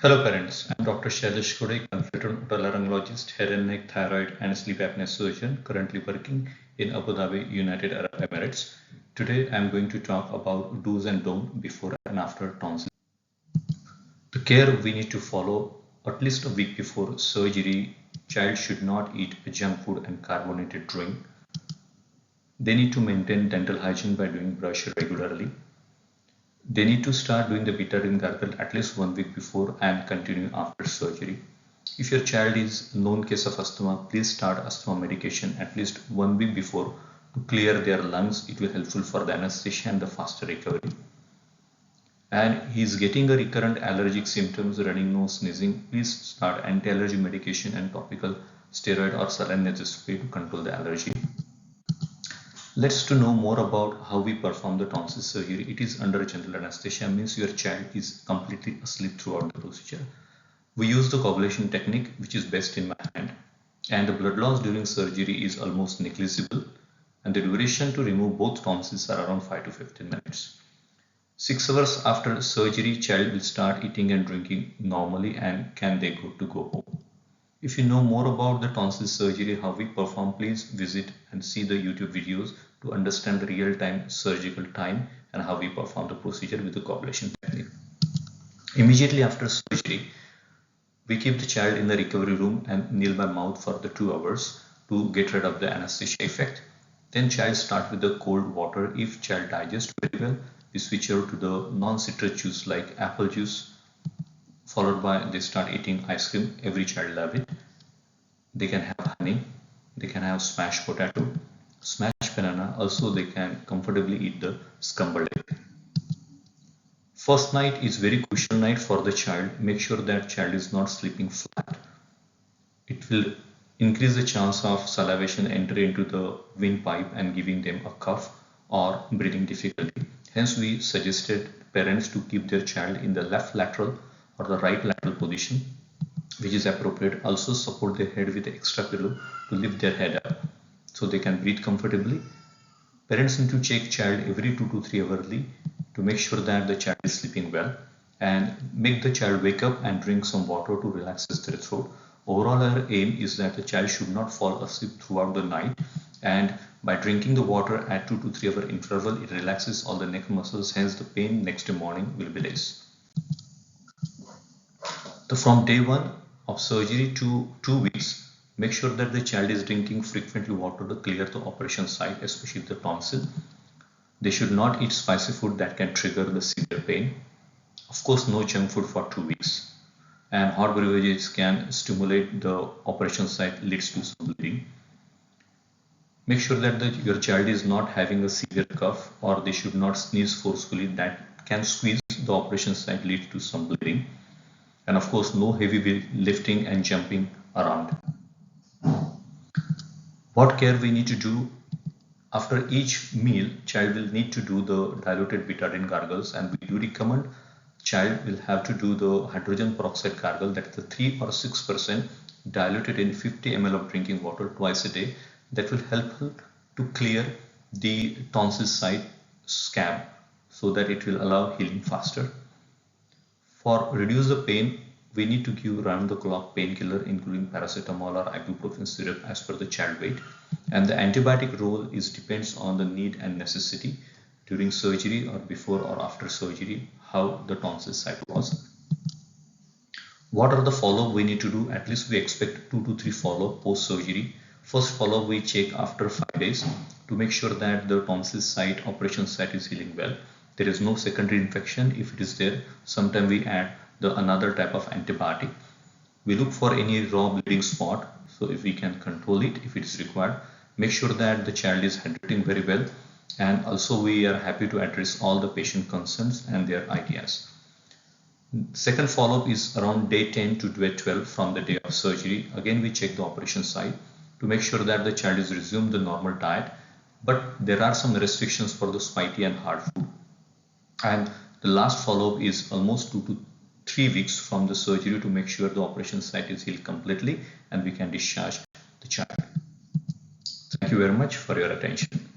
Hello parents, I'm Dr. Shailesh Kode, consultant otolaryngologist, head and neck, thyroid and sleep apnea surgeon currently working in Abu Dhabi, United Arab Emirates. Today I'm going to talk about do's and don'ts before and after tonsil. The care we need to follow at least a week before surgery. Child should not eat junk food and carbonated drink. They need to maintain dental hygiene by doing brush regularly. They need to start doing the betadine gargle at least 1 week before and continue after surgery. If your child is known case of asthma, please start asthma medication at least 1 week before to clear their lungs. It will be helpful for the anesthesia and the faster recovery. And he is getting a recurrent allergic symptoms, running nose, sneezing, please start anti-allergy medication and topical steroid or saline nasal spray to control the allergy. Let's to know more about how we perform the tonsil surgery. It is under general anesthesia, means your child is completely asleep throughout the procedure. We use the coagulation technique, which is best in my hand, and the blood loss during surgery is almost negligible, and the duration to remove both tonsils are around 5 to 15 minutes. 6 hours after surgery, child will start eating and drinking normally and they go home. If you know more about the tonsil surgery, how we perform, please visit and see the YouTube videos to understand the real-time surgical time and how we perform the procedure with the coagulation technique. Immediately after surgery, we keep the child in the recovery room and kneel by mouth for the 2 hours to get rid of the anesthesia effect. Then child start with the cold water. If child digests very well, we switch over to the non-citrus juice like apple juice, followed by they start eating ice cream. Every child love it. They can have honey, they can have smashed potato, smashed banana. Also they can comfortably eat the scrambled egg. First night is very crucial night for the child. Make sure that child is not sleeping flat. It will increase the chance of salivation entry into the windpipe and giving them a cough or breathing difficulty. Hence we suggested parents to keep their child in the left lateral or the right lateral position, which is appropriate. Also support their head with the extra pillow to lift their head up so they can breathe comfortably. Parents need to check child every 2 to 3 hours to make sure that the child is sleeping well, and make the child wake up and drink some water to relax their throat. Overall, our aim is that the child should not fall asleep throughout the night, and by drinking the water at 2 to 3 hour interval, it relaxes all the neck muscles, hence the pain next morning will be less. So from day 1 of surgery to 2 weeks, make sure that the child is drinking frequently water to clear the operation site, especially the tonsil. They should not eat spicy food that can trigger the severe pain. Of course, no junk food for 2 weeks. And hot beverages can stimulate the operation site, leads to some bleeding. Make sure that your child is not having a severe cough, or they should not sneeze forcefully that can squeeze the operation site, lead to some bleeding. And of course, no heavy lifting and jumping around. What care we need to do? After each meal, child will need to do the diluted betadine gargles, and we do recommend child will have to do the hydrogen peroxide gargle, that is the 3 or 6% diluted in 50 ml of drinking water twice a day. That will help to clear the tonsil site scab so that it will allow healing faster. For reduce the pain, we need to give round the clock painkiller including paracetamol or ibuprofen syrup as per the child weight, and the antibiotic role depends on the need and necessity during surgery or before or after surgery, how the tonsil site was. What are the follow-up we need to do? At least we expect 2 to 3 follow-up post surgery. First follow-up we check after 5 days to make sure that the tonsil site, operation site is healing well. There is no secondary infection. If it is there, sometimes we add another type of antibiotic. We look for any raw bleeding spot, so if we can control it if it is required. Make sure that the child is hydrating very well, and also we are happy to address all the patient concerns and their ideas. Second follow-up is around day 10 to day 12 from the day of surgery. Again we check the operation site to make sure that the child is resumed the normal diet, but there are some restrictions for the spicy and hard food. And the last follow-up is almost 2 to 3 weeks from the surgery to make sure the operation site is healed completely and we can discharge the child. Thank you very much for your attention.